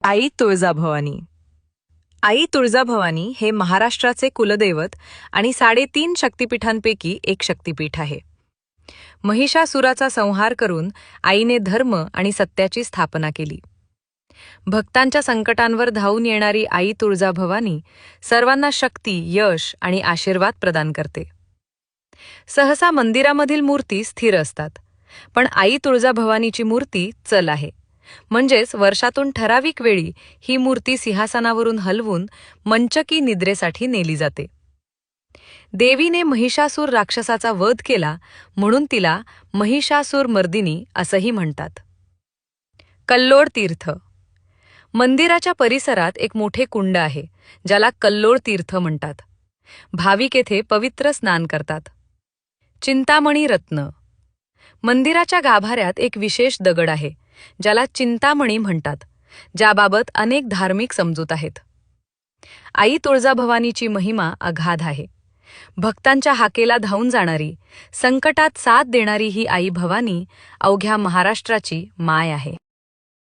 आई तुळजाभवानी. आई तुळजाभवानी हे महाराष्ट्राचे कुलदैवत आणि 3.5 शक्तिपीठांपैकी एक शक्तिपीठ आहे. महिषासुराचा संहार करून आईने धर्म आणि सत्याची स्थापना केली. भक्तांच्या संकटांवर धावून येणारी आई तुळजाभवानी सर्वांना शक्ती, यश आणि आशीर्वाद प्रदान करते. सहसा मंदिरामधील मूर्ती स्थिर असतात, पण आई तुळजाभवानीची मूर्ती चल आहे. म्हणजेच वर्षातून ठराविक वेळी ही मूर्ती सिंहासनावरून हलवून मंचकी निद्रेसाठी नेली जाते. देवीने महिषासूर राक्षसाचा वध केला म्हणून तिला महिषासूर मर्दिनी असंही म्हणतात. कल्लोळ तीर्थ. मंदिराच्या परिसरात एक मोठे कुंड आहे, ज्याला कल्लोळ तीर्थ म्हणतात. भाविक येथे पवित्र स्नान करतात. चिंतामणी रत्न. मंदिराच्या गाभाऱ्यात एक विशेष दगड आहे, ज्याला चिंतामणी म्हणतात, ज्याबाबत अनेक धार्मिक समजूत आहेत. आई तुळजाभवानीची महिमा अगाध आहे. भक्तांच्या हाकेला धावून जाणारी, संकटात साथ देणारी ही आई भवानी अवघ्या महाराष्ट्राची माय आहे.